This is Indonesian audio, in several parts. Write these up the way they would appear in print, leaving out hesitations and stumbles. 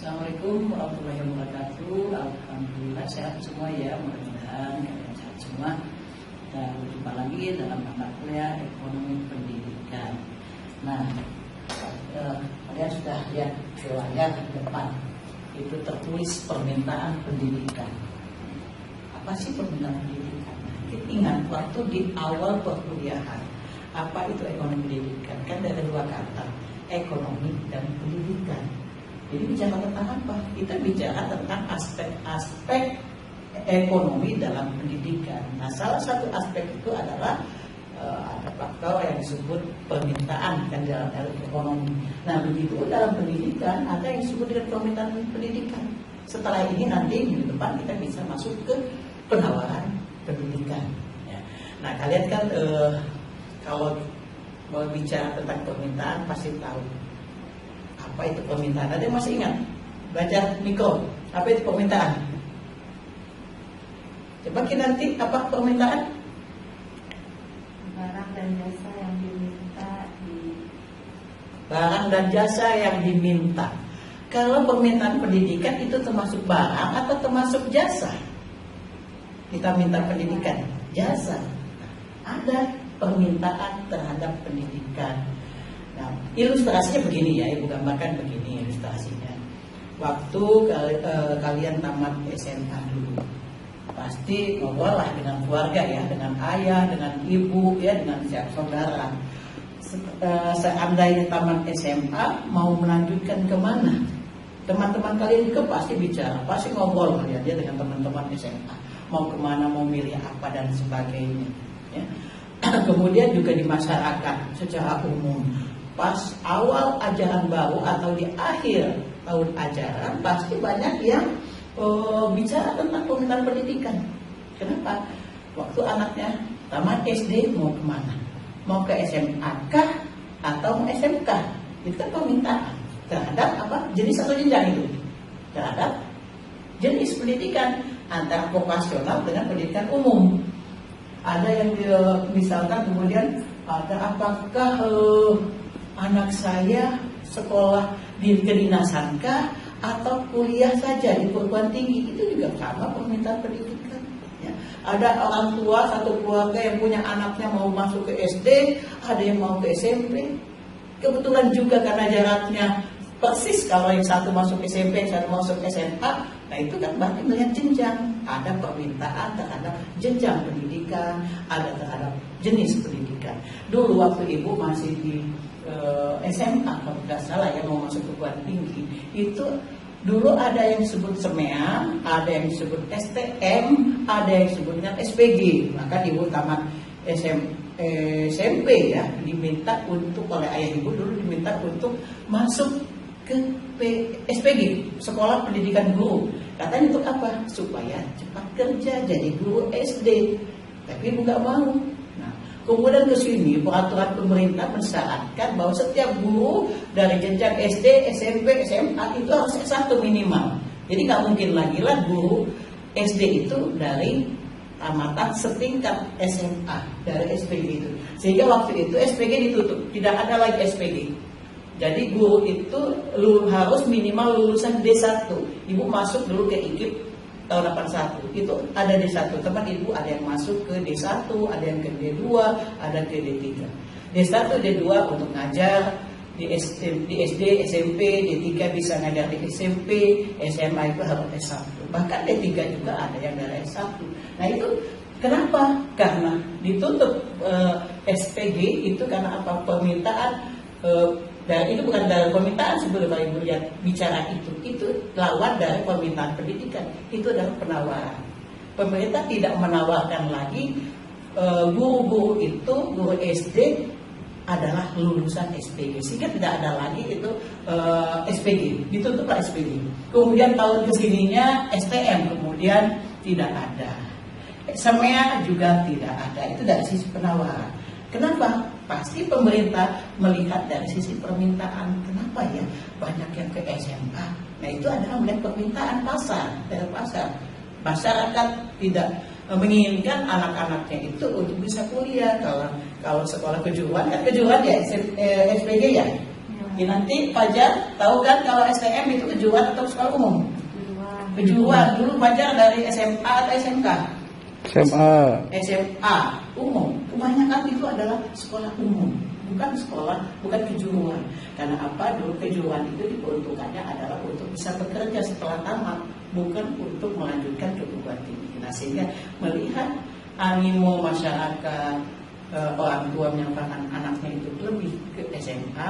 Assalamualaikum warahmatullahi wabarakatuh. Alhamdulillah sehat semua ya, mudah-mudahan kalian sehat semua. Dan berjumpa lagi dalam mata kuliah ekonomi pendidikan. Nah, kalian sudah lihat di layar depan itu tertulis permintaan pendidikan. Apa sih permintaan pendidikan? Kita ingat waktu di awal perkuliahan, apa itu ekonomi pendidikan? Kan ada dua kata, ekonomi dan pendidikan. Jadi bicara tentang apa? Kita bicara tentang aspek-aspek ekonomi dalam pendidikan. Nah, salah satu aspek itu adalah ada faktor yang disebut permintaan kan dalam ekonomi. Nah, begitu dalam pendidikan ada yang disebut dengan permintaan pendidikan. Setelah ini nanti minggu depan kita bisa masuk ke penawaran pendidikan. Ya. Nah, kalian kan kalau mau bicara tentang permintaan pasti tahu apa itu permintaan. Ada yang masih ingat? Baca mikro. Apa itu permintaan? Coba kita nanti apa permintaan? Barang dan jasa yang diminta Barang dan jasa yang diminta. Kalau permintaan pendidikan itu termasuk barang atau termasuk jasa? Kita minta pendidikan, jasa. Ada permintaan terhadap pendidikan. Nah, ilustrasinya begini ya, Ibu gambarkan begini ilustrasinya. Waktu kalian tamat SMA dulu, pasti ngobrol lah dengan keluarga ya, dengan ayah, dengan ibu ya, dengan siapa saudara. Seandainya tamat SMA mau melanjutkan kemana? Teman-teman kalian juga pasti bicara, pasti ngobrol ya dia dengan teman-teman SMA. Mau kemana, mau milih apa dan sebagainya. Ya. Kemudian juga di masyarakat secara umum. Pas awal ajaran baru atau di akhir tahun ajaran pasti banyak yang bicara tentang permintaan pendidikan. Kenapa? Waktu anaknya tamat SD mau kemana? Mau ke SMA kah atau mau SMK? Itu kan permintaan terhadap apa? Jenis atau jenjang itu? Terhadap jenis pendidikan antara vokasional dengan pendidikan umum. Ada yang misalkan kemudian ada apakah anak saya sekolah di kedinasankah atau kuliah saja di perguruan tinggi, itu juga sama permintaan pendidikan. Ya. Ada orang tua satu keluarga yang punya anaknya mau masuk ke SD, ada yang mau ke SMP. Kebetulan juga karena jaraknya persis, kalau yang satu masuk SMP, yang satu masuk SMA, nah itu kan berarti melihat jenjang. Ada permintaan terhadap jenjang pendidikan, ada terhadap jenis pendidikan. Dulu waktu Ibu masih di SMA kalau tidak salah ya, mau masuk ke perguruan tinggi, itu dulu ada yang disebut SEMEA, ada yang disebut STM, ada yang disebutnya SPG. Maka Ibu tamat SMP ya, diminta untuk oleh ayah Ibu dulu diminta untuk masuk ke SPG, Sekolah Pendidikan Guru. Katanya untuk apa? Supaya cepat kerja jadi guru SD. Tapi Ibu nggak mau. Kemudian ke sini peraturan pemerintah mensyaratkan bahwa setiap guru dari jenjang SD, SMP, SMA itu harus S1 minimal. Jadi nggak mungkin lagi lah guru SD itu dari tamatan setingkat SMA dari SPG itu. Sehingga waktu itu SPG ditutup, tidak ada lagi SPG. Jadi guru itu harus minimal lulusan D1. Ibu masuk dulu ke IKIP tahun 81, itu ada D1, teman Ibu ada yang masuk ke D1, ada yang ke D2, ada ke D3. D1, D2 untuk ngajar di SD, SMP, D3 bisa ngajar di SMP, SMA itu harus S1. Bahkan D3 juga ada yang dari S1. Nah itu kenapa? Karena ditutup SPG itu karena apa? Permintaan dan itu bukan dari permintaan sebelum Ibu lihat bicara itu lawan dari permintaan pendidikan, itu adalah penawaran. Pemerintah tidak menawarkan lagi guru-guru itu, guru SD adalah lulusan SPG, sehingga tidak ada lagi itu SPG, ditutuplah SPG. Kemudian tahun kesininya STM, kemudian tidak ada. SEMEA juga tidak ada, itu dari sisi penawaran. Kenapa? Pasti pemerintah melihat dari sisi permintaan. Kenapa ya banyak yang ke SMA? Nah itu adalah melihat permintaan pasar, dari pasar. Masyarakat tidak menginginkan anak-anaknya itu untuk bisa kuliah. Kalau sekolah kejuruan kan kejuruan ya SPG ya. nanti Fajar tahu kan kalau STM itu kejuruan atau sekolah umum? Kejuruan. Dulu Fajar dari SMA atau SMK? SMA umum. Kebanyakan itu adalah sekolah umum, bukan kejuruan. Karena apa? Dulu kejuruan itu diperuntukannya adalah untuk bisa bekerja setelah tamat, bukan untuk melanjutkan ke perguruan tinggi. Nah, sehingga melihat animo masyarakat, orang tua menyampaikan anaknya itu lebih ke SMA,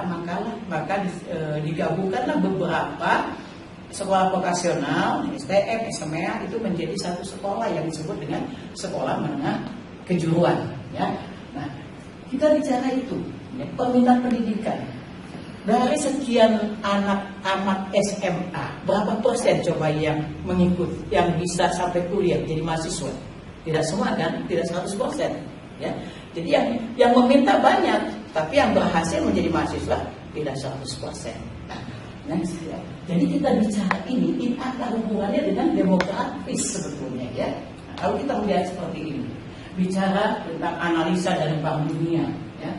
maka digabungkanlah beberapa sekolah vokasional, STM, SMA itu menjadi satu sekolah yang disebut dengan sekolah menengah kejuruan. Ya. Nah, kita bicara itu, ya, permintaan pendidikan dari sekian anak tamat SMA, berapa persen coba yang mengikut, yang bisa sampai kuliah jadi mahasiswa? Tidak semua kan, tidak 100%. Ya. Jadi yang meminta banyak, tapi yang berhasil menjadi mahasiswa tidak 100%. Nah, jadi kita bicara ini ada hubungannya dengan demografis sebetulnya, ya. Nah, kalau kita melihat seperti ini, bicara tentang analisa dari Bank Dunia, ya,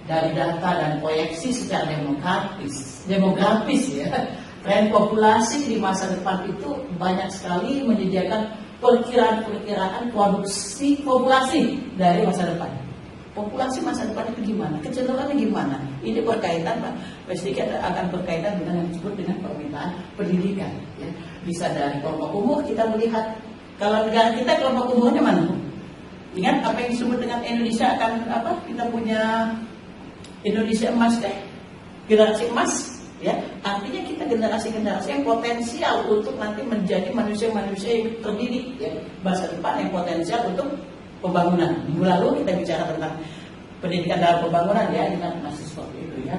dari data dan proyeksi secara demografis, ya, tren populasi di masa depan itu banyak sekali menyediakan perkiraan produksi populasi dari masa depan. Populasi masa depan itu gimana? Kecenderungannya gimana? Ini berkaitan, Pak, sedikit akan berkaitan dengan yang disebut dengan permintaan pendidikan. Ya. Bisa dari kelompok umur kita melihat, kalau negara kita kelompok umurnya mana? Ingat apa yang disebut dengan Indonesia akan apa? Kita punya Indonesia emas, generasi emas. Ya, artinya kita generasi yang potensial untuk nanti menjadi manusia-manusia yang terdidik, ya, masa depan yang potensial untuk pembangunan. Minggu lalu kita bicara tentang pendidikan dalam pembangunan, ya, ingat masih seperti itu, ya,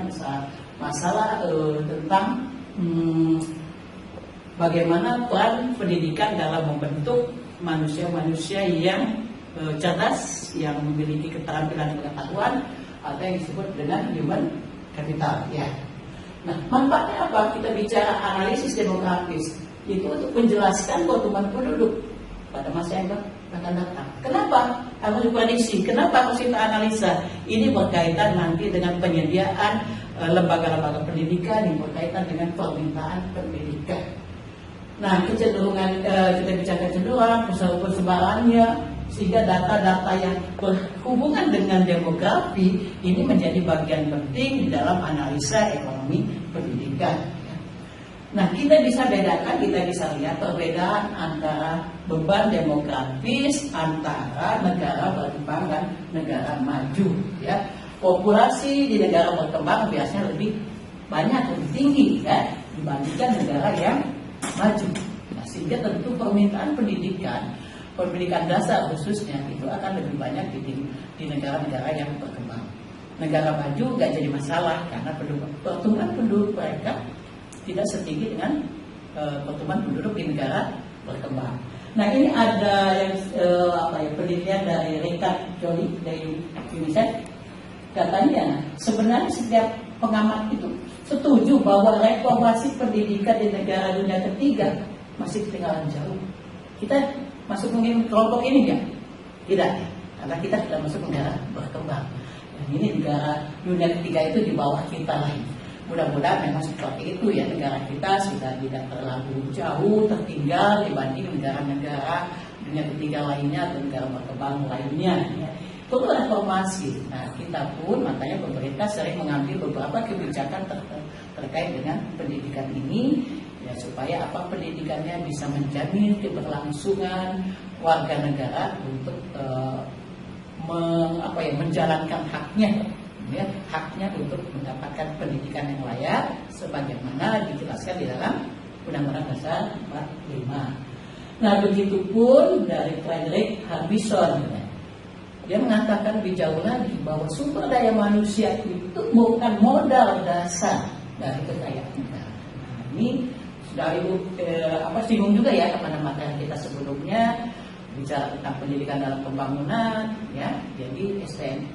masalah tentang bagaimana peran pendidikan dalam membentuk manusia-manusia yang cerdas, yang memiliki keterampilan pengetahuan atau yang disebut dengan human capital, ya. Nah, manfaatnya apa? Kita bicara analisis demografis itu untuk menjelaskan pertumbuhan penduduk pada masa yang akan datang. Kenapa harus diprediksi? Kenapa harus kita analisa? Ini berkaitan nanti dengan penyediaan lembaga-lembaga pendidikan yang berkaitan dengan permintaan pendidikan. Nah, kecenderungan kita bicara kecenderungan, persebarannya, sehingga data-data yang berhubungan dengan demografi ini menjadi bagian penting di dalam analisa ekonomi pendidikan. Nah, kita bisa bedakan, kita bisa lihat perbedaan antara beban demografis antara negara berkembang dan negara maju. Ya, populasi di negara berkembang biasanya lebih banyak, lebih tinggi, ya, dibandingkan negara yang maju. Nah, sehingga tentu permintaan pendidikan dasar khususnya itu akan lebih banyak di negara-negara yang berkembang. Negara maju nggak jadi masalah karena pertumbuhan penduduk mereka tidak setinggi dengan pertumbuhan penduduk di negara berkembang. Nah, ini ada yang penelitian dari Richard Joly dari UNICEF. Katanya sebenarnya setiap pengamat itu setuju bahwa reformasi pendidikan di negara dunia ketiga masih ketinggalan jauh. Kita masuk mungkin kelompok ini enggak? Tidak, karena kita sudah masuk negara berkembang. Dan ini negara dunia ketiga itu di bawah kita lagi. Mudah-mudahan memang seperti itu, ya, negara kita sudah tidak terlalu jauh tertinggal dibanding negara-negara dunia ketiga lainnya atau negara berkembang lainnya. Ya. Perlu reformasi. Nah, kita pun makanya pemerintah sering mengambil beberapa kebijakan terkait dengan pendidikan ini, ya, supaya pendidikannya bisa menjamin keberlangsungan warga negara untuk menjalankan haknya untuk mendapatkan pendidikan yang layak sebagaimana dijelaskan di dalam Undang-Undang Dasar 45. Nah, begitupun dari Frederick Harbison, dia mengatakan lebih jauh lagi bahwa sumber daya manusia itu bukan modal dasar dari kekayaan negara. Nah, ini sudah ibu singgung juga, ya, kepada materi kita sebelumnya bicara tentang pendidikan dalam pembangunan, ya. Jadi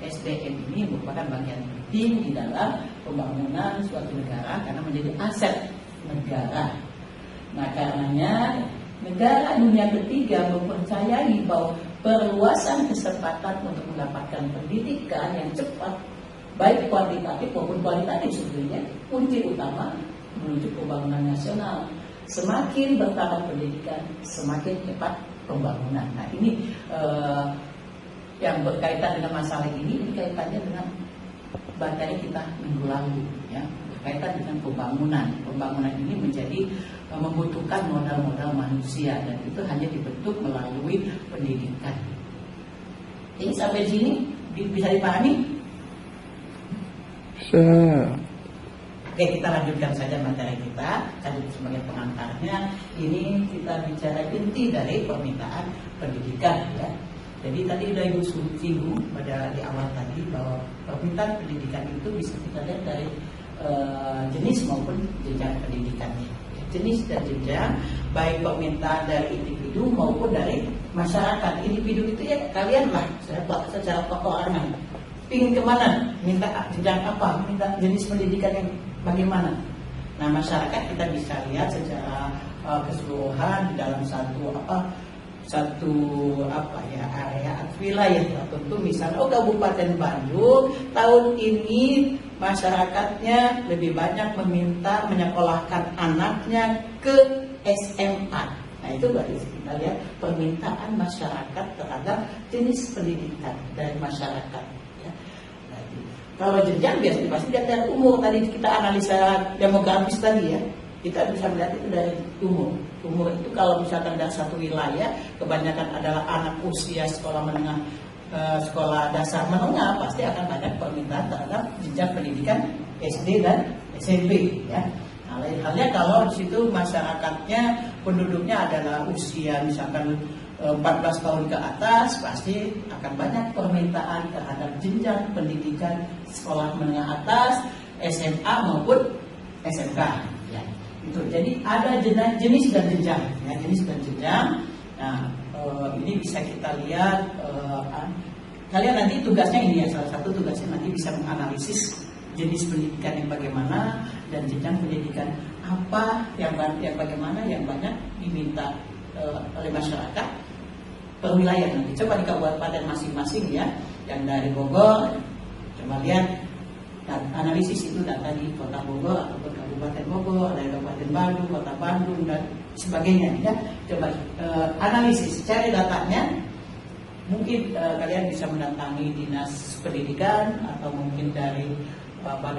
SDM ini merupakan bagian penting di dalam pembangunan suatu negara karena menjadi aset negara. Nah, karenanya negara dunia ketiga mempercayai bahwa perluasan kesempatan untuk mendapatkan pendidikan yang cepat baik kuantitatif maupun kualitatif sebetulnya kunci utama menuju pembangunan nasional. Semakin bertambah pendidikan, semakin cepat pembangunan. Nah ini yang berkaitan dengan masalah ini kaitannya dengan materi kita minggu lalu, ya, berkaitan dengan pembangunan. Pembangunan ini menjadi membutuhkan modal-modal manusia dan itu hanya dibentuk melalui pendidikan. Jadi sampai sini bisa dipahami? Oke, kita lanjutkan saja materi kita. Tadi sebagai pengantarnya, ini kita bicara inti dari permintaan pendidikan, ya. Jadi tadi sudah Ibu singgung pada di awal tadi bahwa permintaan pendidikan itu bisa kita lihat dari jenis maupun jenjang pendidikannya. Jenis dan jenjang, baik permintaan dari individu maupun dari masyarakat. Individu itu ya kalian lah, secara perorangan. Pingin kemana? Minta jenjang apa? Minta jenis pendidikan yang bagaimana? Nah, masyarakat kita bisa lihat secara keseluruhan di dalam satu area wilayah tertentu. Misalnya Kabupaten Bandung tahun ini masyarakatnya lebih banyak meminta menyekolahkan anaknya ke SMA. Nah itu berarti kita lihat permintaan masyarakat terhadap jenis pendidikan dari masyarakat. Ya. Jadi, kalau jenjang biasanya pasti dari umur. Tadi kita analisa demografis tadi ya. Kita bisa melihat itu dari umur. Umur itu kalau misalkan dari satu wilayah kebanyakan adalah anak usia sekolah menengah, sekolah dasar menengah, pasti akan banyak permintaan terhadap jenjang pendidikan SD dan SMP. Ya. Nah, lain halnya kalau di situ masyarakatnya penduduknya adalah usia misalkan 14 tahun ke atas, pasti akan banyak permintaan terhadap jenjang pendidikan sekolah menengah atas, SMA maupun SMK. Ya. Itu. Jadi ada jenis dan jenjang, ya, jenis dan jenjang. Nah, ini bisa kita lihat. Kalian nanti tugasnya ini ya, salah satu tugasnya nanti bisa menganalisis jenis pendidikan yang bagaimana dan jenjang pendidikan apa yang bagaimana yang banyak diminta oleh masyarakat per wilayah nanti. Coba di kabupaten masing-masing ya, yang dari Bogor, coba lihat. Dan analisis itu data di Kota Bogor atau Kabupaten Bogor, dari Kabupaten Bandung, Kota Bandung dan sebagainya. Ya, coba analisis, cari datanya. Mungkin kalian bisa mendatangi dinas pendidikan atau mungkin dari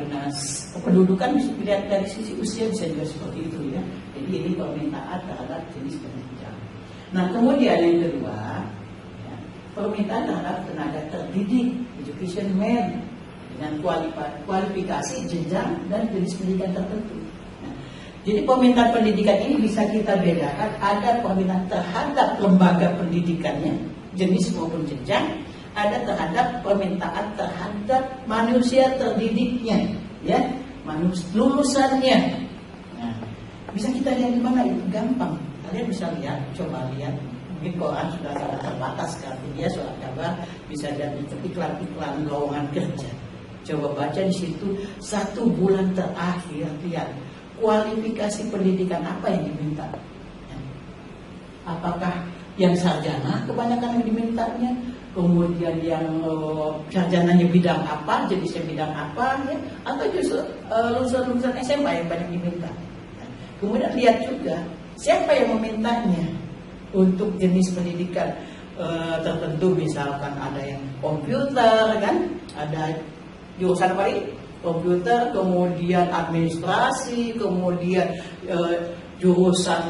dinas kependudukan, bisa dilihat dari sisi usia bisa juga seperti itu ya. Jadi ini permintaan terhadap jenis pendidikan. Nah kemudian yang kedua, ya, permintaan terhadap tenaga terdidik, education man, dengan kualifikasi jenjang dan jenis pendidikan tertentu. Nah, jadi permintaan pendidikan ini bisa kita bedakan, ada permintaan terhadap lembaga pendidikannya, jenis maupun jenjang, ada terhadap permintaan terhadap manusia terdidiknya, ya, lulusannya. Nah, bisa kita lihat di mana itu gampang. Kalian bisa lihat, coba lihat. Mungkin Quran sudah sangat terbatas, artinya surat kabar bisa jadi iklan-iklan lowongan kerja. Coba baca di situ 1 bulan terakhir, lihat kualifikasi pendidikan apa yang diminta. Apakah yang sarjana kebanyakan yang dimintanya, kemudian yang sarjananya bidang apa, jenisnya bidang apa, ya, atau justru lulusan SMA yang banyak diminta. Kemudian lihat juga siapa yang memintanya untuk jenis pendidikan tertentu, misalkan ada yang komputer kan, ada jurusan apa ini? Komputer, kemudian administrasi, kemudian jurusan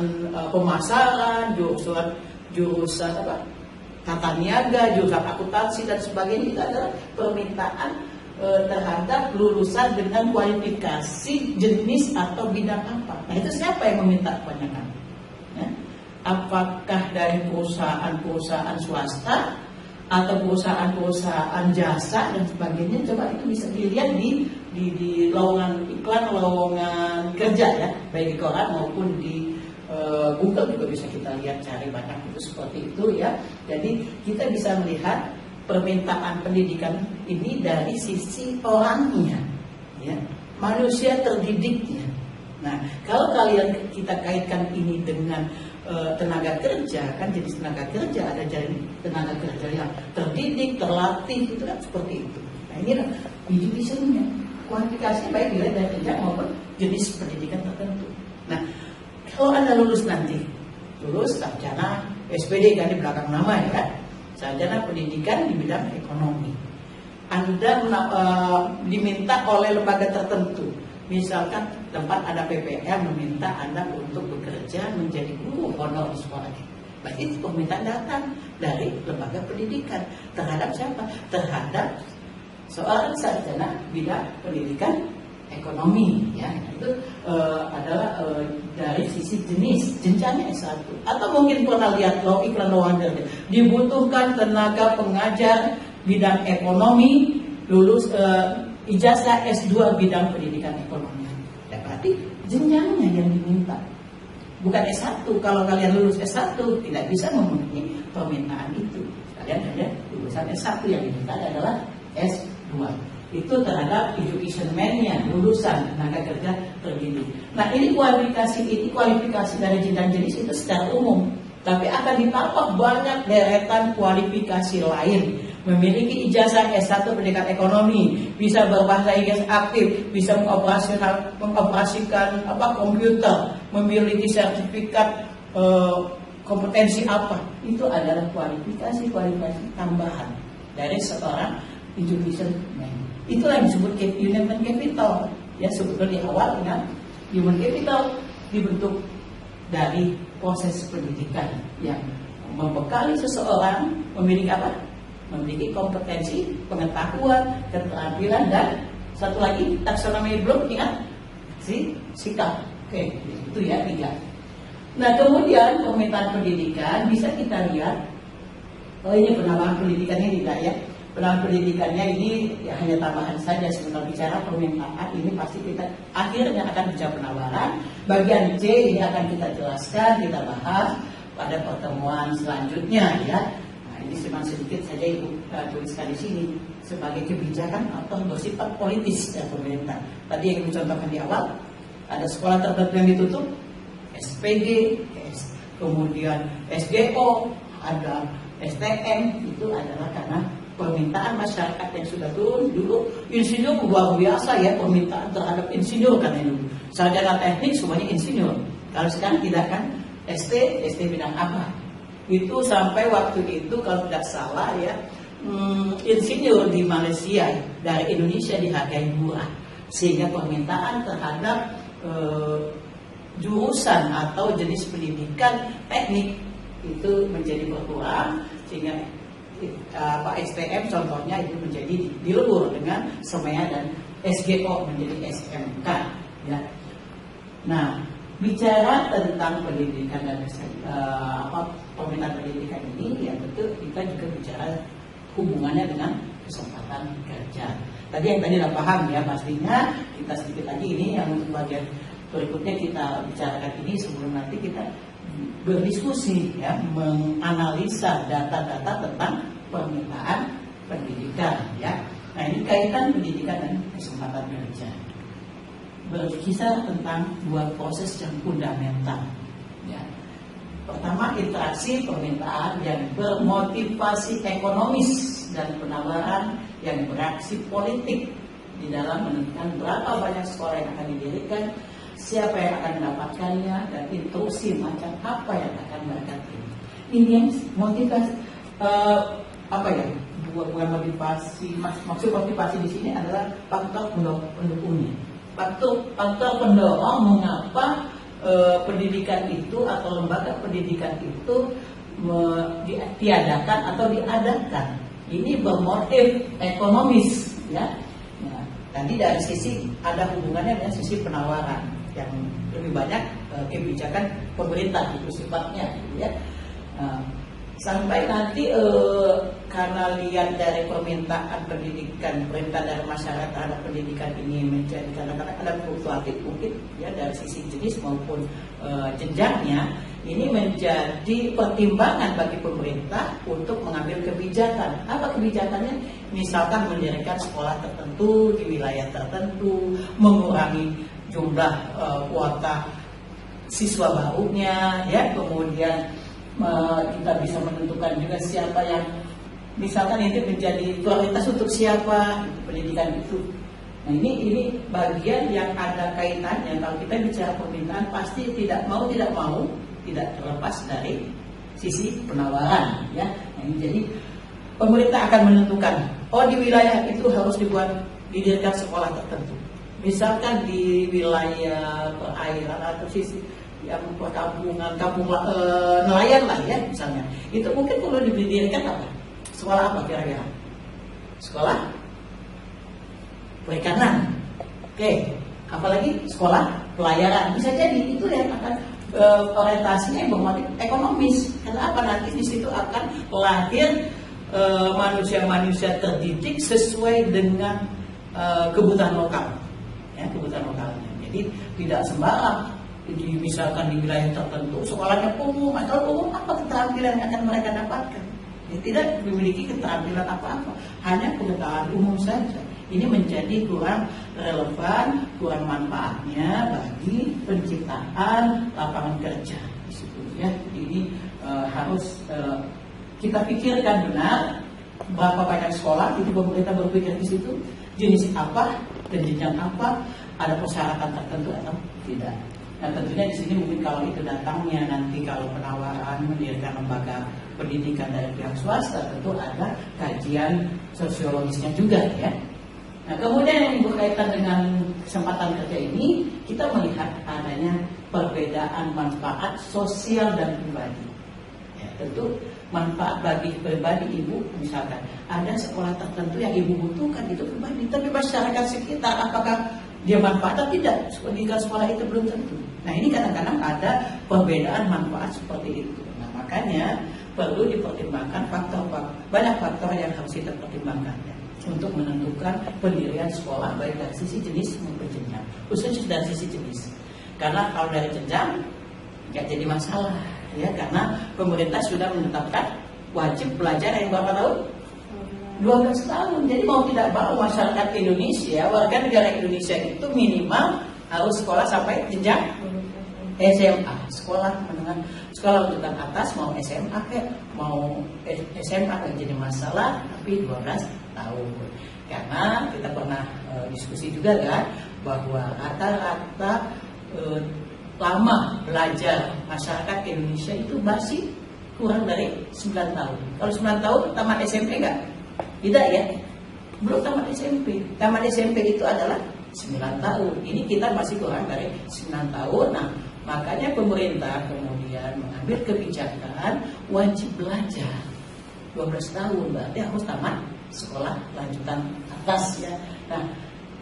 pemasaran, jurusan apa? Tata niaga, jurusan akuntansi dan sebagainya. Itu adalah permintaan terhadap lulusan dengan kualifikasi jenis atau bidang apa. Nah itu siapa yang meminta kebanyakan? Ya? Apakah dari perusahaan-perusahaan swasta atau perusahaan-perusahaan jasa dan sebagainya? Coba itu bisa dilihat di lowongan iklan, lowongan kerja ya, baik di koran maupun di Google juga bisa kita lihat, cari banyak itu seperti itu ya. Jadi kita bisa melihat permintaan pendidikan ini dari sisi orangnya, ya, manusia terdidiknya. Nah, kalau kalian kita kaitkan ini dengan tenaga kerja, kan jenis tenaga kerja ada jadi tenaga kerja yang terdidik, terlatih, itu kan seperti itu. Nah ini education-nya, kualifikasinya baik dilihat dari jenjang maupun jenis pendidikan tertentu. Nah, kalau Anda lulus nanti, lulus sarjana SPD kan di belakang nama ya kan, sarjana pendidikan di bidang ekonomi. Anda diminta oleh lembaga tertentu, misalkan tempat Anda PPM meminta Anda untuk bekerja menjadi guru honor di sekolah. Berarti itu permintaan datang dari lembaga pendidikan terhadap siapa? Terhadap seorang sarjana bidang pendidikan ekonomi, ya itu adalah dari sisi jenis jenjangnya S1. Atau mungkin pernah lihat iklan lowongan dibutuhkan tenaga pengajar bidang ekonomi lulus ijazah S2 bidang pendidikan ekonomi. Ya, berarti jenjangnya yang diminta, bukan S1. Kalau kalian lulus S1 tidak bisa memenuhi permintaan itu. Kalian ada lulusan S1, yang diminta adalah S2. Itu terhadap education man-nya, lulusan tenaga kerja terdidik. Nah, ini kualifikasi dari jenjang jenis itu secara umum. Tapi akan ditambah banyak deretan kualifikasi lain. Memiliki ijazah S1 pendidikan ekonomi, bisa berbahasa Inggris aktif, bisa mengoperasikan komputer, memiliki sertifikat kompetensi apa. Itu adalah kualifikasi tambahan dari seorang education man. Itulah yang disebut human capital. Ya, sebetulnya di awal ingat, human capital dibentuk dari proses pendidikan yang membekali seseorang memiliki apa? Memiliki kompetensi, pengetahuan, keterampilan, dan satu lagi taksonomi belum ingat sikap. Oke, itu ya 3. Nah, kemudian permintaan pendidikan bisa kita lihat. Ini penambahan pendidikannya tidak ya? Penambahan pendidikannya ini ya, hanya tambahan saja. Sebenarnya bicara permintaan ini pasti kita akhirnya akan bicara penawaran. Bagian C ini akan kita jelaskan, kita bahas pada pertemuan selanjutnya ya. Ini cuma sedikit saja Ibu tuliskan di sini sebagai kebijakan atau bersifat politis dari pemerintah. Tadi yang Ibu contohkan di awal, ada sekolah tertentu yang ditutup, SPG, kemudian SGO, ada STM, itu adalah karena permintaan masyarakat yang sudah turun. Dulu insinyur luar biasa ya, permintaan terhadap insinyur kan itu. Sarjana teknik semuanya insinyur. Kalau sekarang tidak kan, ST bidang apa? Itu sampai waktu itu kalau tidak salah ya, insinyur di Malaysia dari Indonesia dihargai murah, sehingga permintaan terhadap jurusan atau jenis pendidikan teknik itu menjadi berkurang, sehingga STM contohnya itu menjadi dilebur dengan SEMEA dan SGO menjadi SMK ya. Nah, bicara tentang pendidikan dan permintaan pendidikan ini, ya tentu kita juga bicara hubungannya dengan kesempatan kerja. Tadi yang tadi sudah paham ya, pastinya kita sedikit lagi ini yang untuk bagian berikutnya kita bicarakan ini sebelum nanti kita berdiskusi ya, menganalisa data-data tentang permintaan pendidikan ya. Nah, ini kaitan pendidikan dan kesempatan kerja. Berkisar tentang 2 proses yang fundamental ya. Pertama, interaksi permintaan yang bermotivasi ekonomis dan penawaran yang beraksi politik di dalam menentukan berapa banyak sekolah yang akan didirikan, siapa yang akan mendapatkannya, dan instruksi macam apa yang akan mereka terima. Ini yang motivasi bukan motivasi, maksud motivasi di sini adalah faktor pendukungnya. Faktor pendorong mengapa pendidikan itu atau lembaga pendidikan itu ditiadakan atau diadakan. Ini bermotif ekonomis ya. Nah, tadi dari sisi ada hubungannya dengan sisi penawaran yang lebih banyak kebijakan pemerintah itu sifatnya ya. Sampai nanti karena lihat dari permintaan pendidikan, perintah dari masyarakat terhadap pendidikan ini menjadi kadang-kadang ada fluktuatif mungkin ya dari sisi jenis maupun jenjangnya, ini menjadi pertimbangan bagi pemerintah untuk mengambil kebijakan. Apa kebijakannya? Misalkan mendirikan sekolah tertentu di wilayah tertentu, mengurangi jumlah kuota siswa barunya ya, kemudian kita bisa menentukan juga siapa yang misalkan ini menjadi prioritas untuk siapa pendidikan itu. Nah ini bagian yang ada kaitannya. Kalau kita bicara permintaan pasti tidak mau tidak terlepas dari sisi penawaran ya. Nah, jadi pemerintah akan menentukan di wilayah itu harus didirikan sekolah tertentu. Misalkan di wilayah perairan atau sisi yang perkampungan, nelayan lah ya misalnya, itu mungkin perlu didirikan apa? Sekolah apa kira-kira? Sekolah perikanan. Oke, apalagi sekolah pelayaran. Bisa jadi itu yang akan orientasinya yang bermotif ekonomis. Karena apa? Nanti di situ akan lahir manusia-manusia terdidik sesuai dengan kebutuhan lokal, ya, kebutuhan lokalnya. Jadi tidak sembarang. Misalkan di wilayah tertentu sekolahnya umum atau umum, apa keterampilan yang akan mereka dapatkan? Ya, tidak memiliki keterampilan apa-apa, hanya pengetahuan umum saja. Ini menjadi kurang relevan, kurang manfaatnya bagi penciptaan lapangan kerja di situ. Ya, ini harus kita pikirkan benar berapa banyak sekolah itu pemerintah berpikir di situ, jenis apa dan jenjang apa, ada persyaratan tertentu atau tidak. Nah tentunya di sini mungkin kalau itu datangnya nanti kalau penawaran mendirikan lembaga pendidikan dari pihak swasta tentu ada kajian sosiologisnya juga ya. Nah kemudian yang berkaitan dengan kesempatan kerja ini kita melihat adanya perbedaan manfaat sosial dan pribadi. Ya, tentu manfaat bagi pribadi ibu misalkan ada sekolah tertentu yang ibu butuhkan itu pribadi, tapi masyarakat sekitar apakah dia manfaat atau tidak? Pendidikan sekolah itu belum tentu. Nah ini kadang-kadang ada perbedaan manfaat seperti itu. Nah makanya perlu dipertimbangkan banyak faktor yang harus kita pertimbangkan ya, untuk menentukan pendirian sekolah baik dari sisi jenis maupun jenjang, khususnya dari sisi jenis. Karena kalau dari jenjang nggak jadi masalah ya, karena pemerintah sudah menetapkan wajib belajar yang berapa tahun? 12 tahun. Jadi mau tidak mau masyarakat Indonesia, warga negara Indonesia itu minimal harus sekolah sampai jenjang SMA, sekolah menengah, sekolah lanjutan atas, mau SMA mau SMA kan jadi masalah, tapi 12 tahun. Karena kita pernah diskusi juga kan bahwa rata-rata lama belajar masyarakat Indonesia itu masih kurang dari 9 tahun. Kalau 9 tahun tamat SMP enggak? Tidak ya, belum tamat SMP. Tamat SMP itu adalah 9 tahun. Ini kita masih kurang dari 9 tahun. Nah, makanya pemerintah kemudian mengambil kebijakan wajib belajar 12 tahun. Berarti harus tamat sekolah lanjutan atas ya. Nah,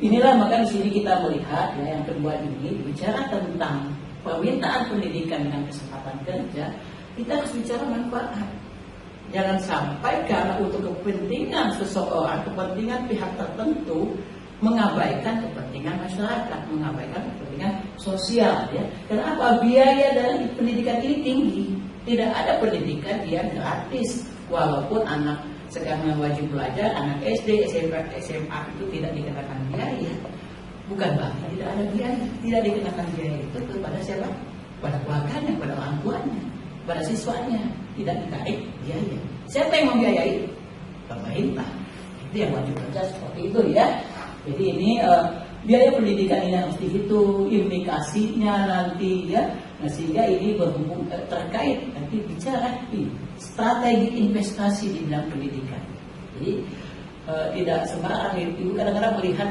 inilah maka di sini kita melihat ya, yang kedua ini bicara tentang permintaan pendidikan dengan kesempatan kerja, kita harus bicara manfaat. Jangan sampai karena untuk kepentingan seseorang, kepentingan pihak tertentu mengabaikan kepentingan masyarakat, mengabaikan kepentingan sosial ya. Kenapa? Biaya dari pendidikan ini tinggi. Tidak ada pendidikan yang gratis. Walaupun anak sekarang wajib belajar, anak SD, SMP, SMA itu tidak dikenakan biaya. Bukan berarti tidak ada biaya, tidak dikenakan biaya itu kepada siapa? Pada keluarganya, pada orang tuanya, pada siswanya, tidak ditarik biaya. Siapa yang membiayai? Pemerintah. Itu yang wajib kerja seperti itu ya. Jadi ini biaya pendidikan ini harus dihitung, implikasinya nanti ya. Nah, sehingga ini berhubung terkait nanti bicara strategi investasi di bidang pendidikan. Jadi tidak sembarang ibu kadang-kadang melihat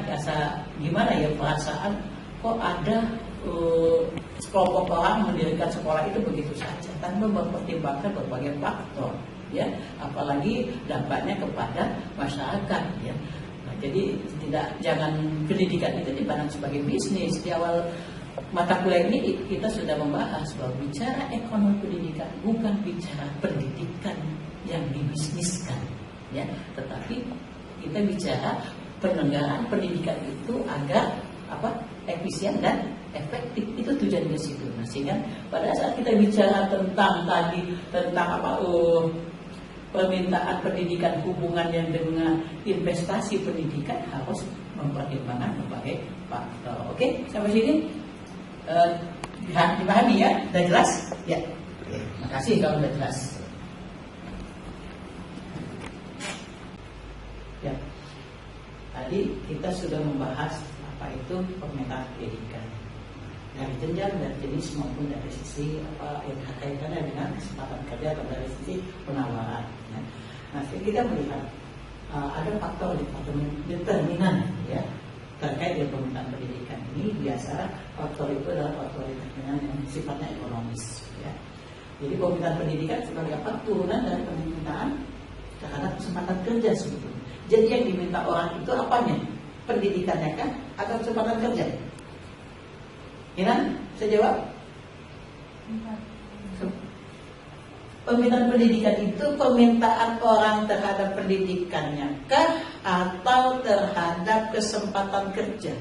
gimana ya perasaan kok ada sekelompok orang mendirikan sekolah itu begitu saja tanpa mempertimbangkan berbagai faktor ya, apalagi dampaknya kepada masyarakat ya. Nah, jadi jangan pendidikan itu dipandang sebagai bisnis. Di awal mata kuliah ini kita sudah membahas bahwa bicara ekonomi pendidikan bukan bicara pendidikan yang dibisniskan ya, tetapi kita bicara penyelenggaraan pendidikan itu agar efisien dan efektif, itu tujuan ke situ. Nah, sehingga pada saat kita bicara tentang permintaan pendidikan hubungannya dengan investasi pendidikan harus mempertimbangkan berbagai faktor. Oke, sampai sini dipahami ya? Sudah jelas? Ya. Oke, makasih kalau sudah jelas. tadi kita sudah membahas apa itu pemetaan pendidikan dari jenjang dan jenis maupun dari sisi apa yang kaitannya dengan kesempatan kerja atau dari sisi penawaran. Ya. Nah, kita melihat ada faktor determinan ya terkait dengan pemetaan pendidikan ini. Biasa faktor itu adalah faktor determinan yang sifatnya ekonomis. Ya. Jadi pemetaan pendidikan sebagai apa? Turunan dari permintaan terhadap kesempatan kerja sebetulnya. Jadi yang diminta orang itu apanya? Pendidikannya kan atau kesempatan kerja? Ya, saya jawab. Permintaan pendidikan itu permintaan orang terhadap pendidikannya kah atau terhadap kesempatan kerja?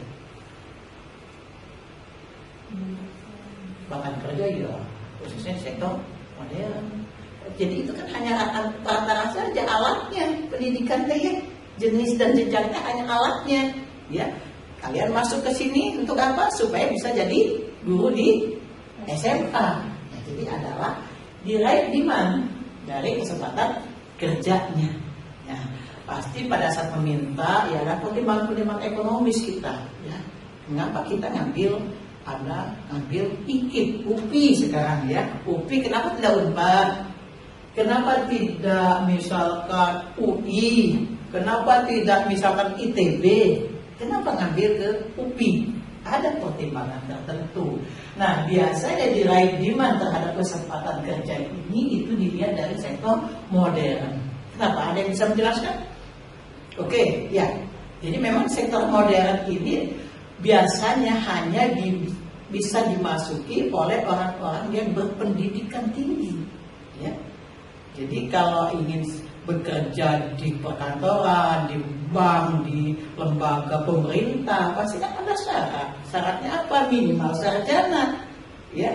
Bahkan kerja ya, khususnya sektor modern. Jadi itu kan hanya antara saja alatnya, pendidikan ya, jenis dan jenjangnya hanya alatnya, ya. Kalian masuk ke sini untuk apa? Supaya bisa jadi guru di SMA. Ya, jadi adalah diraih demand dari kesempatan kerjanya. Ya, pasti pada saat meminta ya ada pertimbangan ekonomis kita. Ya, mengapa kita ngambil IKIP, UPI sekarang ya? UPI kenapa tidak Unpad? Kenapa tidak misalkan UI? Kenapa tidak misalkan ITB? Kenapa ngambil ke UPI? Ada pertimbangan tertentu. Nah, biasanya diraih demand terhadap kesempatan kerja ini itu dilihat dari sektor modern. Kenapa? Ada yang bisa menjelaskan? Oke, ya. Jadi memang sektor modern ini biasanya hanya bisa dimasuki oleh orang-orang yang berpendidikan tinggi, ya. Jadi kalau ingin bekerja di perkantoran, di bank, di lembaga pemerintah, pasti kan ada syarat. Syaratnya apa? Minimal sarjana, ya.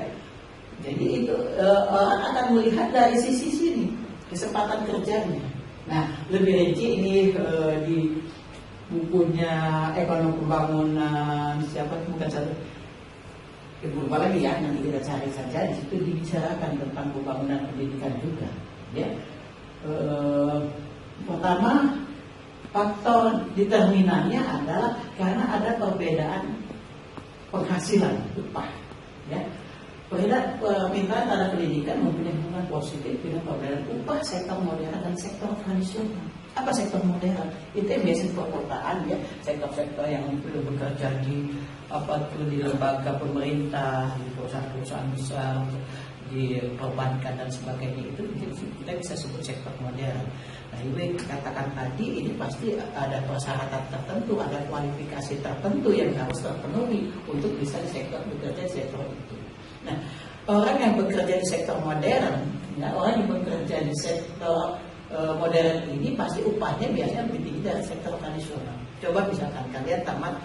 Jadi itu orang akan melihat dari sisi sini kesempatan kerjanya. Nah, lebih rinci ini di bukunya Ekonomi Pembangunan bukan satu. Berupa lagi ya, nanti kita cari saja. Di situ dibicarakan tentang pembangunan pendidikan juga. Ya, pertama faktor determinannya adalah karena ada perbedaan penghasilan upah. Ya, perbedaan permintaan terhadap pendidikan mempunyai hubungan positif dengan perbedaan upah sektor modern dan sektor tradisional. Apa sektor modern? Itu yang biasanya perkotaan ya, sektor-sektor yang belum bekerja di di lembaga pemerintah, di perusahaan-perusahaan besar, di perbankan dan sebagainya, itu kita bisa sebut sektor modern. Nah, Ibu katakan tadi ini pasti ada persyaratan tertentu, ada kualifikasi tertentu yang harus terpenuhi untuk bisa bekerja di sektor itu. Nah, orang yang bekerja di sektor modern, ya, orang yang bekerja di sektor modern ini pasti upahnya biasanya lebih tinggi dari sektor tradisional. Coba misalkan kalian tamat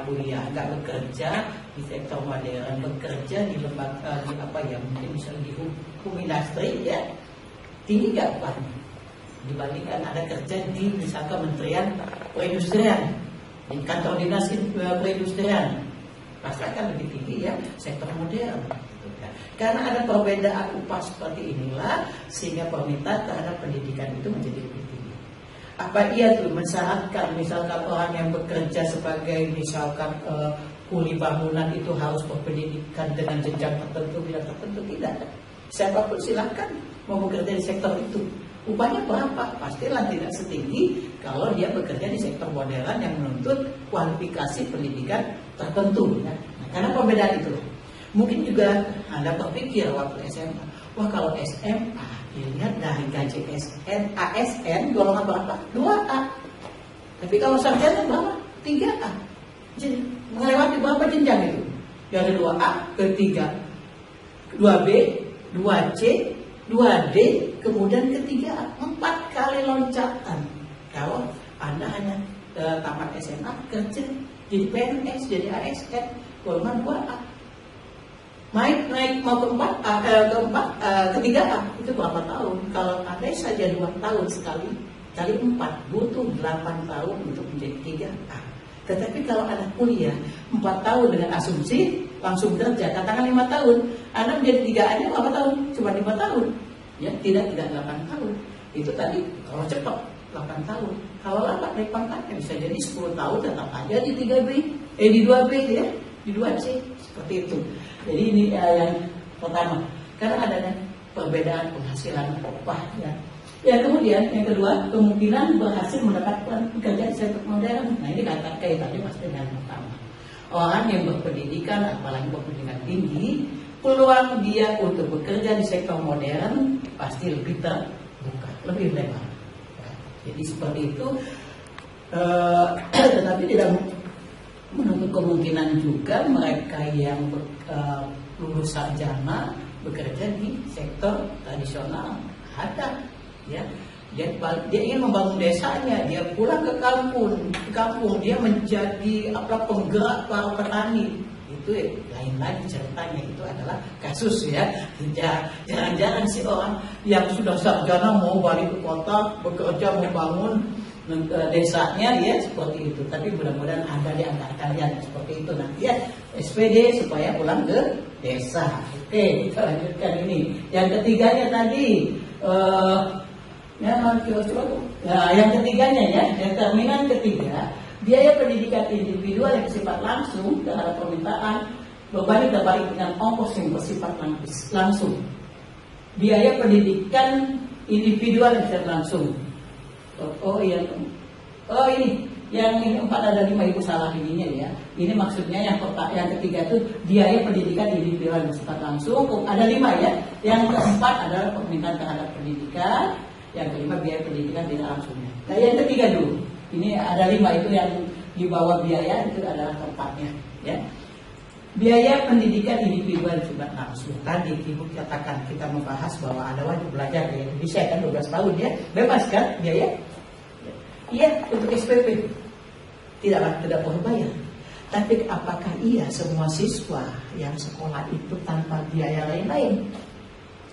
kuliah, nggak bekerja di sektor modern, bekerja di lembaga mungkin misalnya di hukum industri ya, tinggi nggak upahnya dibandingkan ada kerja di misalkan Kementerian Perindustrian, di kantor dinas perindustrian, pasti akan lebih tinggi ya sektor modern. Karena ada perbedaan upah seperti inilah sehingga permintaan terhadap pendidikan itu menjadi lebih tinggi. Apa iya tuh mensyaratkan misalkan orang yang bekerja sebagai misalkan kuli bangunan itu harus berpendidikan dengan jenjang tertentu, tidak tertentu, tidak. Siapapun silakan mau bekerja di sektor itu. Upahnya berapa? Pastilah tidak setinggi kalau dia bekerja di sektor modern yang menuntut kualifikasi pendidikan tertentu. Ya. Nah, karena perbedaan itu, mungkin juga Anda berpikir waktu SMA, wah kalau SMA dilihat dari gaji ASN golongan berapa? 2A. Tapi kalau sarjana berapa? 3A. Jadi melewati berapa jenjang itu? Dari 2A ke 3, 2B, 2C, 2D, kemudian ke 3A. 4 kali loncatan. Kalau Anda hanya tamat SMA, kerja jadi PNS, jadi ASN, golongan 2A. Naik mau ke 3A itu berapa tahun? Kalau ada saja 2 tahun sekali kali 4 butuh 8 tahun untuk menjadi 3A. Tetapi kalau Anda kuliah 4 tahun dengan asumsi langsung kerja, katakan 5 tahun, Anda menjadi 3A-nya berapa tahun? Cuma 5 tahun. Ya, tidak 8 tahun. Itu tadi kalau cepat 8 tahun. Kalau lambat naik pangkatnya bisa jadi 10 tahun tetap aja di 3B, di 2B ya, di 2C seperti itu. Jadi ini yang pertama, karena adanya perbedaan penghasilan upah ya. Ya kemudian yang kedua, kemungkinan berhasil mendapatkan pekerjaan sektor modern. Nah ini kaitannya pasti dengan pertama. Orang yang berpendidikan, apalagi berpendidikan tinggi, peluang dia untuk bekerja di sektor modern pasti lebih terbuka, lebih lebar. Jadi seperti itu, tetapi tidak menutup kemungkinan juga mereka yang lulus sarjana bekerja di sektor tradisional ada, ya. Dia ingin membangun desanya, dia pulang ke kampung, dia menjadi penggerak para petani. Itu lain lagi ceritanya, itu adalah kasus ya. Jarang-jarang sih orang yang sudah sarjana mau balik ke kota bekerja membangun desanya ya seperti itu. Tapi mudah-mudahan ada di antara kalian seperti itu nanti ya, SPD supaya pulang ke desa. Oke, kita lanjutkan ini. Yang ketiganya tadi yang ketiganya ya, determinan ketiga, biaya pendidikan individual yang bersifat langsung terhadap permintaan berbanding terbalik dengan ongkos yang bersifat langsung. Biaya pendidikan individual yang bersifat langsung. Ini yang ini 4 ada 5 ibu salah ininya ya. Ini maksudnya yang ketiga itu biaya pendidikan individual yang bersifat langsung. Ada 5 ya. Yang keempat adalah permintaan terhadap pendidikan. Yang kelima biaya pendidikan tidak langsungnya. Nah yang ketiga dulu. Ini ada 5 itu yang di bawah biaya itu adalah tempatnya. Ya. Biaya pendidikan individual bersifat langsung. Tadi ibu katakan kita membahas bahwa ada wajib belajar ya. Bisa kan 12 tahun ya. Bebas kan biaya? Iya untuk SPP. Tidak perlu bayar. Tapi apakah iya semua siswa yang sekolah itu tanpa biaya lain-lain?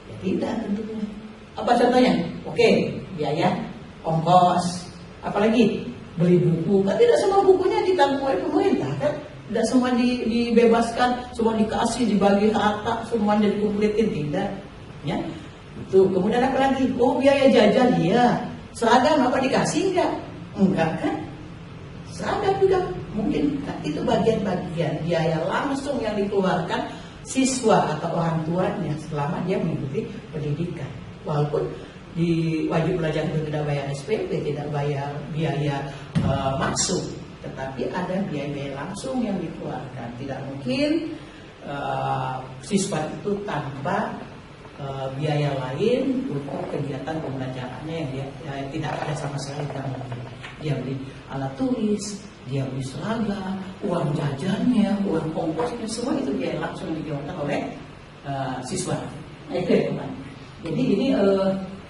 Ya tidak tentunya. Apa contohnya? Oke, biaya ongkos, apalagi beli buku. Kan tidak semua bukunya ditanggung oleh pemerintah kan? Tidak semua dibebaskan, semua dikasih, dibagi rata, semuanya dikumpulin, tidak. Ya, itu. Kemudian apa lagi? Oh biaya jajan, iya. Seragam apa dikasih enggak? Enggak kan? Seragam juga mungkin. Nah, itu bagian-bagian biaya langsung yang dikeluarkan siswa atau orang tuanya selama dia mengikuti pendidikan. Walaupun di wajib belajar itu tidak bayar SPP, tidak bayar biaya masuk, tetapi ada biaya langsung yang dikeluarkan. Tidak mungkin siswa itu tanpa biaya lain untuk kegiatan pembelajarannya yang tidak ada sama sekali. Dia beli alat tulis, dia beli seragam, uang jajannya, uang ongkosnya, semua itu biaya langsung dikeluarkan oleh siswa. Nah, itu ya teman. Jadi ini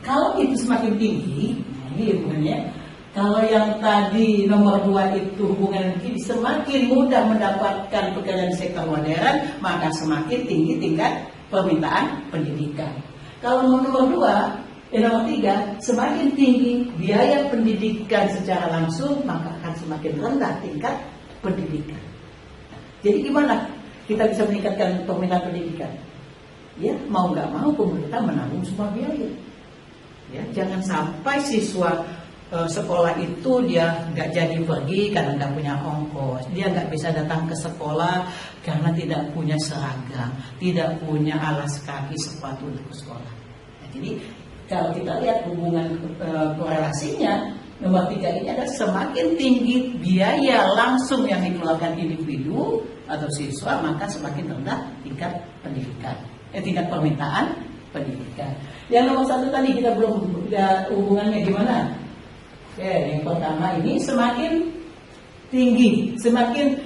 kalau itu semakin tinggi, nah ini hubungannya. Kalau yang tadi nomor 2 itu hubungan tinggi, semakin mudah mendapatkan pekerjaan di sektor modern, maka semakin tinggi tingkat permintaan pendidikan. Kalau nomor 3, semakin tinggi biaya pendidikan secara langsung, maka akan semakin rendah tingkat pendidikan. Jadi gimana kita bisa meningkatkan permintaan pendidikan? Ya, mau nggak mau pemerintah menanggung semua biaya. Ya, jangan sampai siswa sekolah itu dia nggak jadi pergi karena nggak punya ongkos, dia nggak bisa datang ke sekolah karena tidak punya seragam, tidak punya alas kaki, sepatu untuk sekolah. Nah, jadi kalau kita lihat hubungan korelasinya, nomor 3 ini adalah semakin tinggi biaya langsung yang dikeluarkan individu atau siswa, maka semakin rendah tingkat pendidikan. Tingkat permintaan pendidikan. Yang nomor 1 tadi kita belum hubungannya gimana? Oke, yang pertama ini semakin tinggi, semakin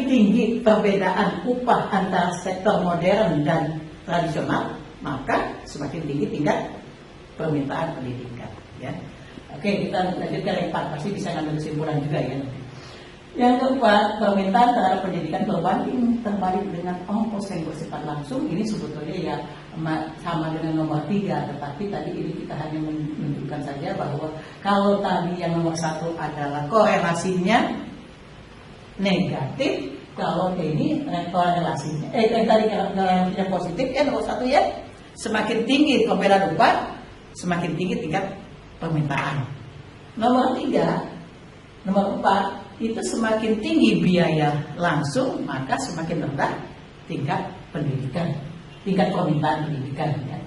tinggi perbedaan upah antara sektor modern dan tradisional, maka semakin tinggi tingkat permintaan pendidikan. Ya. Oke, kita lanjutkan yang 4, pasti bisa ngambil kesimpulan juga ya. Yang keempat, permintaan terhadap pendidikan terbalik dengan ongkos yang bersifat langsung. Ini sebetulnya ya sama dengan nomor 3, tetapi tadi ini kita hanya menunjukkan saja bahwa kalau tadi yang nomor 1 adalah korelasinya negatif, kalau ini korelasinya tadi korelasinya positif, nomor 1 ya, semakin tinggi perbedaan upah, semakin tinggi tingkat permintaan. Nomor 4 itu semakin tinggi biaya langsung, maka semakin rendah tingkat pendidikan, tingkat permintaan pendidikan. Ya.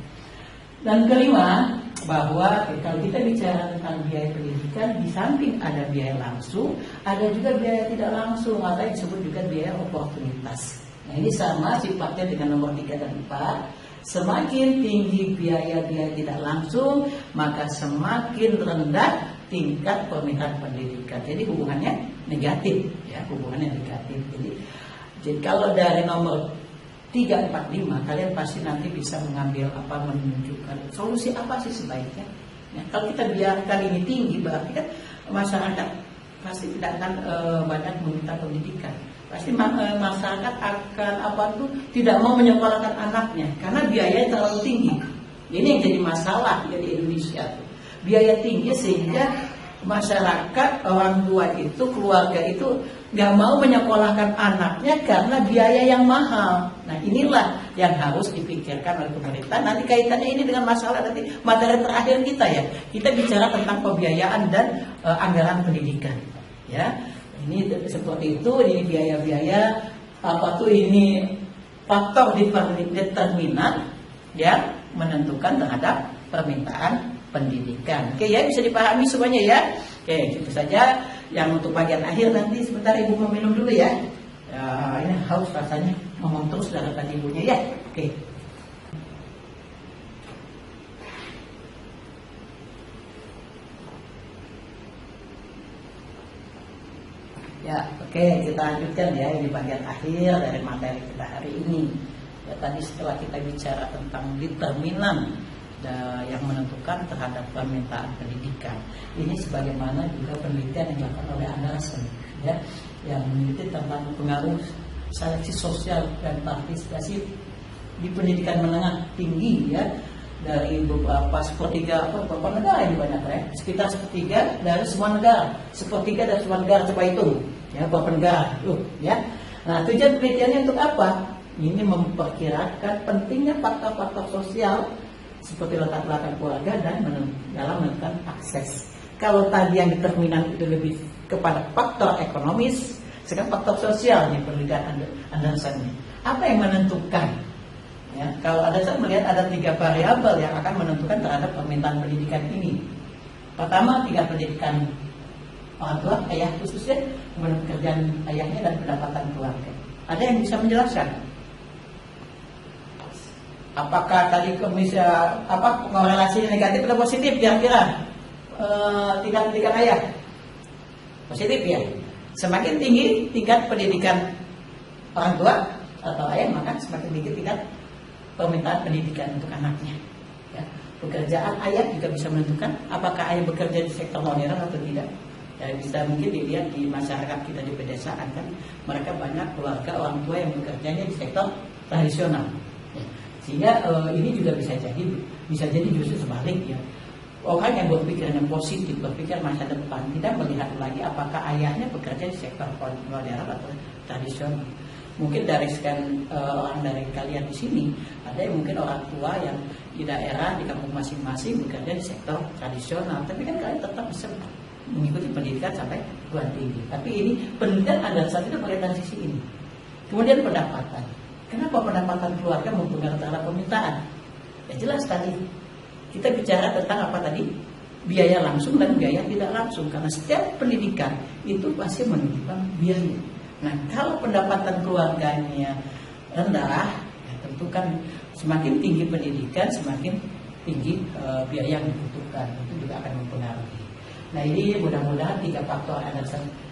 Dan kelima, bahwa kalau kita bicara tentang biaya pendidikan, di samping ada biaya langsung, ada juga biaya tidak langsung atau yang disebut juga biaya oportunitas. Nah, ini sama sifatnya dengan nomor 3 dan 4. Semakin tinggi biaya tidak langsung, maka semakin rendah tingkat permintaan pendidikan. Jadi hubungannya negatif, ya, hubungannya negatif. Jadi kalau dari nomor 3, 4, 5 kalian pasti nanti bisa mengambil menunjukkan solusi apa sih sebaiknya. Ya, kalau kita biarkan ini tinggi, berarti kan masyarakat pasti tidak akan banyak meminta pendidikan. Pasti masyarakat akan tidak mau menyekolahkan anaknya karena biayanya terlalu tinggi. Ini yang jadi masalah di Indonesia tuh. Biaya tinggi sehingga masyarakat, orang tua itu, keluarga itu nggak mau menyekolahkan anaknya karena biaya yang mahal. Nah, inilah yang harus dipikirkan oleh pemerintah. Nanti kaitannya ini dengan masalah nanti materi terakhir kita ya. Kita bicara tentang pembiayaan dan anggaran pendidikan. Ya, ini seperti itu. Ini biaya-biaya ini faktor determinan yang menentukan terhadap permintaan pendidikan. Oke ya, bisa dipahami semuanya ya. Oke, itu saja yang untuk bagian akhir. Nanti sebentar ibu meminum dulu ya. Ini haus rasanya, ngomong terus dari tadi ibunya ya. Oke. Ya, oke, kita lanjutkan ya, ini bagian akhir dari materi kita hari ini. Ya, tadi setelah kita bicara tentang determinan yang menentukan terhadap permintaan pendidikan. Ini sebagaimana juga penelitian yang dilakukan oleh Anderson, ya, yang meneliti tentang pengaruh seleksi sosial dan partisipasi di pendidikan menengah tinggi, ya, dari beberapa beberapa negara yang banyak ya, sekitar sepertiga dari semua negara, coba hitung ya, beberapa negara ya. Nah, tujuan penelitiannya untuk apa? Ini memperkirakan pentingnya faktor-faktor sosial seperti latar belakang keluarga dan dalam menentukan akses. Kalau tadi yang determinan itu lebih kepada faktor ekonomis, sekarang faktor sosial nih penelitian Anderson. Apa yang menentukan? Ya, kalau Anderson melihat ada 3 variabel yang akan menentukan terhadap permintaan pendidikan ini. Pertama, tingkat pendidikan orang tua, ayah khususnya, kemudian pekerjaan ayahnya dan pendapatan keluarga. Ada yang bisa menjelaskan? Apakah tadi korelasinya negatif atau positif kira-kira tingkat pendidikan ayah? Positif ya. Semakin tinggi tingkat pendidikan orang tua atau ayah, maka semakin tinggi tingkat permintaan pendidikan untuk anaknya. Ya. Pekerjaan ayah juga bisa menentukan apakah ayah bekerja di sektor modern atau tidak. Ya, bisa mungkin dilihat di masyarakat kita di pedesaan kan, mereka banyak keluarga orang tua yang bekerjanya di sektor tradisional. Sehingga ini juga bisa jadi justru sebalik ya. Orang yang berpikir yang positif, berpikir masa depan, tidak melihat lagi apakah ayahnya bekerja di sektor modern atau tradisional. Mungkin dari sekian orang dari kalian di sini ada yang mungkin orang tua yang di daerah di kampung masing-masing bekerja di sektor tradisional, tapi kan kalian tetap bisa mengikuti pendidikan sampai perguruan tinggi. Tapi ini pendidikan adalah saat itu pakai transisi ini. Kemudian pendapatan. Kenapa pendapatan keluarga mempengaruhi terhadap permintaan? Ya jelas tadi kita bicara tentang apa tadi? Biaya langsung dan biaya tidak langsung. Karena setiap pendidikan itu pasti menunjukkan biaya. Nah, kalau pendapatan keluarganya rendah, ya tentu kan semakin tinggi pendidikan, semakin tinggi biaya yang dibutuhkan. Itu juga akan mempengaruhi. Nah, ini mudah-mudahan 3 faktor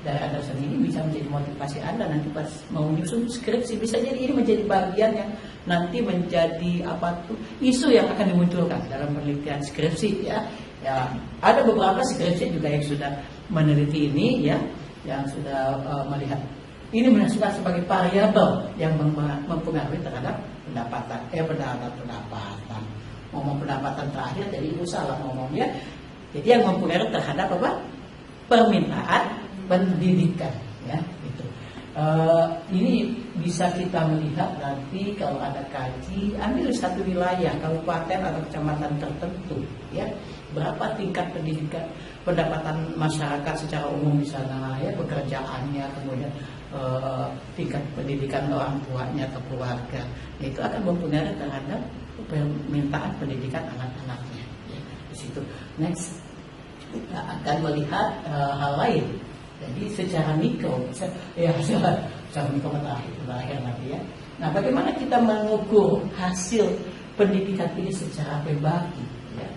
dari Anderson ini bisa menjadi motivasi Anda nanti pas mau menyusun skripsi. Bisa jadi ini menjadi bagian yang nanti menjadi isu yang akan dimunculkan dalam penelitian skripsi ya. Ya, ada beberapa skripsi juga yang sudah meneliti ini ya, yang sudah melihat ini menentukan sebagai variabel yang mempengaruhi terhadap pendapatan. Pendapatan. Ngomong pendapatan terakhir, jadi ibu salah ngomongnya. Jadi yang mempengaruhi terhadap permintaan pendidikan, ya itu. Ini bisa kita melihat nanti kalau ada kaji, ambil satu wilayah, kabupaten atau kecamatan tertentu, ya, berapa tingkat pendidikan, pendapatan masyarakat secara umum di sana, ya, pekerjaannya, kemudian tingkat pendidikan orang tuanya atau keluarga, itu akan mempengaruhi terhadap permintaan pendidikan anak-anaknya. Ya, di situ. Next, kita akan melihat hal lain. Jadi secara mikro, secara mikro terakhir nanti, ya. Nah, bagaimana kita mengukur hasil pendidikan ini secara pribadi? Ya.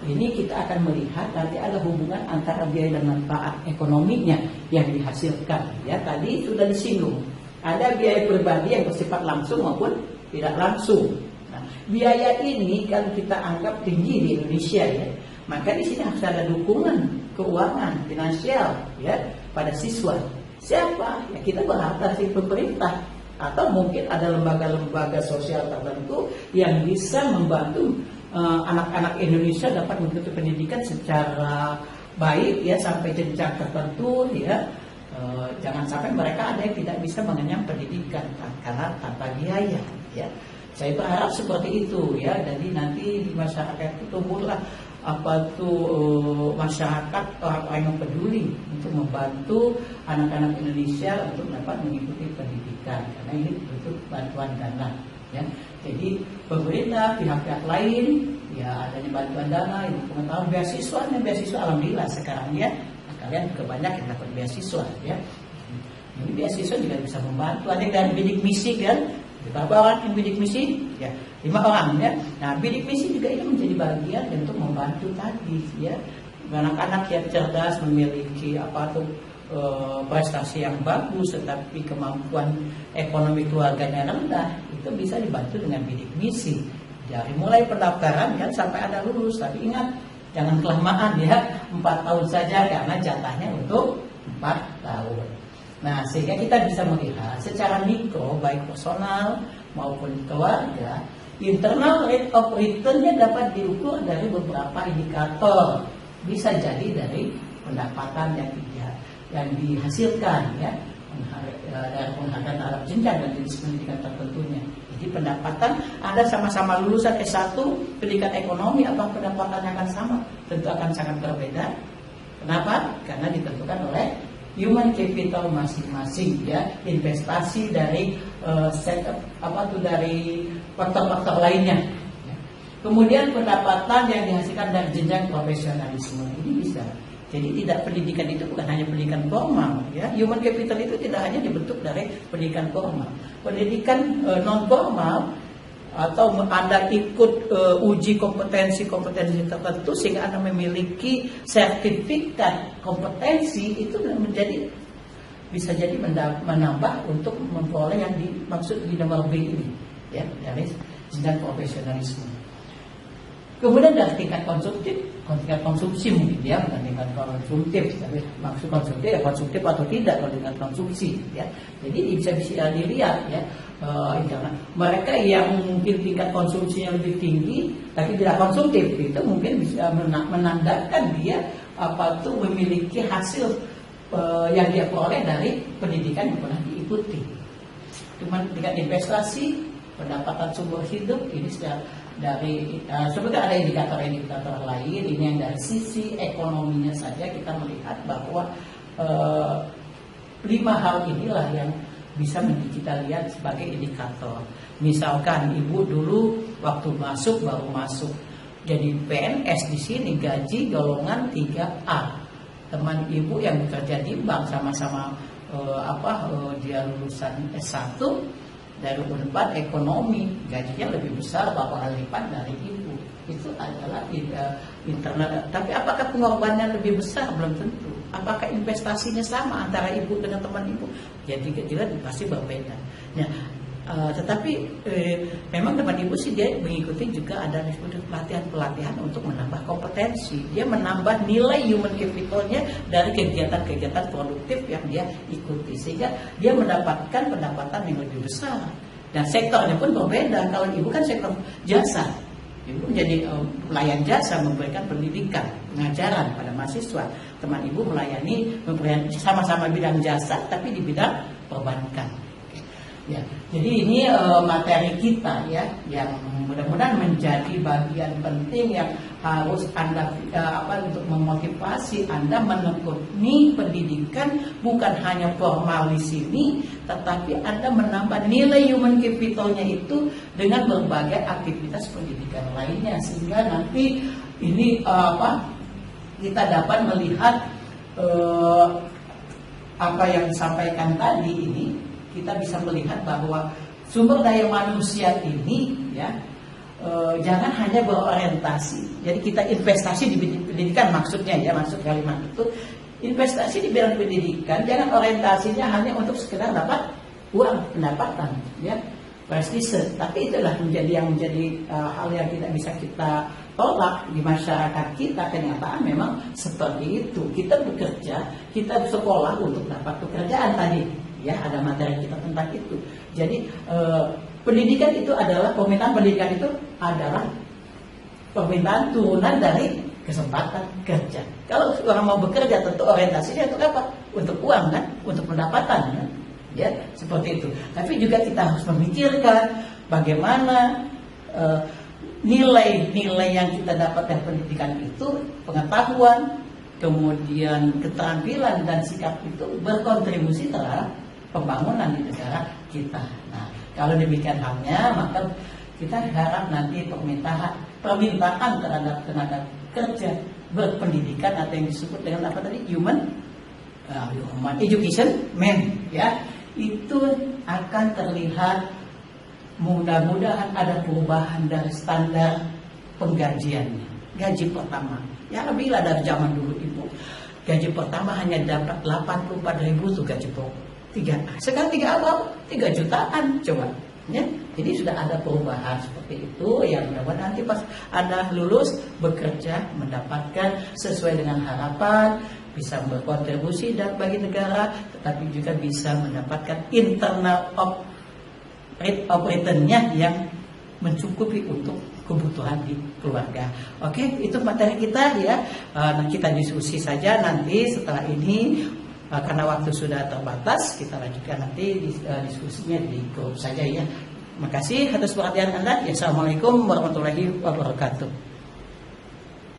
Ini kita akan melihat nanti ada hubungan antara biaya dan manfaat ekonominya yang dihasilkan. Ya, tadi sudah disinggung. Ada biaya pribadi yang bersifat langsung maupun tidak langsung. Nah, biaya ini kalau kita anggap tinggi di Indonesia, ya, maka di sini harus ada dukungan keuangan finansial, ya, pada siswa. Siapa? Ya, kita berharap dari pemerintah atau mungkin ada lembaga-lembaga sosial tertentu yang bisa membantu anak-anak Indonesia dapat mengikuti pendidikan secara baik, ya, sampai jenjang tertentu, ya. Jangan sampai mereka ada yang tidak bisa mengenyam pendidikan karena tanpa biaya, ya. Saya berharap seperti itu, ya. Jadi nanti di masyarakat itu tumbuhlah masyarakat orang-orang yang peduli untuk membantu anak-anak Indonesia untuk dapat mengikuti pendidikan, karena ini bentuk bantuan dana, ya. Jadi pemerintah, pihak-pihak lain, ya, adanya bantuan dana, ini pengetahuan beasiswa alhamdulillah sekarang, ya, kalian juga banyak yang dapat beasiswa, ya. Ini beasiswa juga bisa membantu. Ada yang dari bidik misi, kan, berapa orang yang bidik misi? Ya, 5 orang, ya. Nah, bidik misi juga ini menjadi bagian untuk membantu tadi, ya, anak-anak yang cerdas memiliki prestasi yang bagus, tetapi kemampuan ekonomi keluarganya rendah, itu bisa dibantu dengan bidik misi. Dari mulai pendaftaran, kan, sampai ada lulus. Tapi ingat, jangan kelamaan, ya, 4 tahun saja karena jatahnya untuk 4 tahun. Nah, sehingga kita bisa melihat secara mikro, baik personal maupun keluarga, internal rate of return-nya dapat diukur dari beberapa indikator. Bisa jadi dari pendapatan yang dihasilkan, ya, dari penghargaan terhadap jenjang dan jenis pendidikan tertentunya. Jadi pendapatan, Anda sama-sama lulusan S1 pendidikan ekonomi, apa pendapatannya akan sama? Tentu akan sangat berbeda. Kenapa? Karena ditentukan oleh human capital masing-masing, ya, investasi dari dari faktor-faktor lainnya. Ya. Kemudian pendapatan yang dihasilkan dari jenjang profesionalisme ini bisa. Jadi tidak, pendidikan itu bukan hanya pendidikan formal, ya. Human capital itu tidak hanya dibentuk dari pendidikan formal. Pendidikan non formal atau Anda ikut uji kompetensi tertentu sehingga Anda memiliki sertifikat kompetensi, itu bisa jadi menambah untuk memperoleh yang dimaksud di nomor B ini, ya, dari jenjang profesionalisme. Kemudian dari tingkat konsumsi mungkin, ya, bukan tingkat konsumtif, tapi maksud konsumtif ya konsumtif atau tidak, kalau tingkat konsumsi, ya. Jadi bisa dilihat, ya, mereka yang mungkin tingkat konsumsinya lebih tinggi tapi tidak konsumtif, itu mungkin bisa menandakan dia memiliki hasil yang dia peroleh dari pendidikan yang pernah diikuti. Cuma tingkat investasi, pendapatan sumber hidup, ini sebetulnya ada indikator lain. Ini yang dari sisi ekonominya saja kita melihat bahwa 5 hal inilah yang bisa kita lihat sebagai indikator. Misalkan ibu dulu waktu baru masuk jadi PNS di sini, gaji golongan 3A. Teman ibu yang bekerja di bank sama-sama dia lulusan S1 dari Unpad ekonomi, gajinya lebih besar berapa kali lipat dari ibu. Itu adalah internal. Tapi apakah pengorbanannya lebih besar? Belum tentu. Apakah investasinya sama antara ibu dengan teman ibu? Jadi jelas pasti berbeda. Nah, tetapi memang teman ibu sih dia mengikuti juga ada pelatihan untuk menambah kompetensi. Dia menambah nilai human capitalnya dari kegiatan-kegiatan produktif yang dia ikuti, sehingga dia mendapatkan pendapatan yang lebih besar. Dan sektornya pun berbeda. Kalau ibu kan sektor jasa, ibu menjadi pelayan jasa, memberikan pendidikan, pengajaran pada mahasiswa. Teman ibu memberikan sama-sama bidang jasa, tapi di bidang perbankan. Ya, jadi ini materi kita ya, yang mudah-mudahan menjadi bagian penting yang harus Anda untuk memotivasi Anda menekuni pendidikan, bukan hanya formal di sini, tetapi Anda menambah nilai human capitalnya itu dengan berbagai aktivitas pendidikan lainnya, sehingga nanti ini kita dapat melihat apa yang disampaikan tadi ini. Kita bisa melihat bahwa sumber daya manusia ini ya jangan hanya berorientasi. Jadi kita investasi di pendidikan, maksudnya ya, maksud kalimat itu investasi di bidang pendidikan, jangan orientasinya hanya untuk sekedar dapat uang, pendapatan, ya, prestise. Tapi itulah menjadi hal yang tidak bisa kita tolak di masyarakat kita. Kenyataan memang seperti itu. Kita bekerja, kita sekolah untuk dapat pekerjaan tadi. Ya, ada materi kita tentang itu. Jadi pendidikan itu adalah permintaan pendidikan itu adalah permintaan turunan dari kesempatan kerja. Kalau orang mau bekerja tentu orientasinya untuk apa? Untuk uang kan, untuk pendapatan kan? Ya, seperti itu. Tapi juga kita harus memikirkan bagaimana nilai-nilai yang kita dapat dari pendidikan itu, pengetahuan, kemudian keterampilan dan sikap itu berkontribusi terhadap pembangunan di negara kita. Nah, kalau demikian halnya, maka kita harap nanti permintaan terhadap tenaga kerja berpendidikan atau yang disebut dengan apa tadi, human education man, ya, itu akan terlihat. Mudah-mudahan ada perubahan dari standar penggajiannya. Gaji pertama, ya bila dari zaman dulu Ibu, gaji pertama hanya dapat 84.000 itu gaji pokok. Sekarang 3 jutaan coba. Ya, jadi sudah ada perubahan seperti itu. Yang mudah-mudahan nanti pas Anda lulus bekerja mendapatkan sesuai dengan harapan, bisa berkontribusi dan bagi negara, tetapi juga bisa mendapatkan internal rate of return-nya yang mencukupi untuk kebutuhan di keluarga. Oke, itu materi kita ya. Kita diskusi saja nanti setelah ini. Karena waktu sudah terbatas, kita lanjutkan nanti diskusinya di grup saja ya. Makasih atas perhatian Anda. Assalamualaikum warahmatullahi wabarakatuh.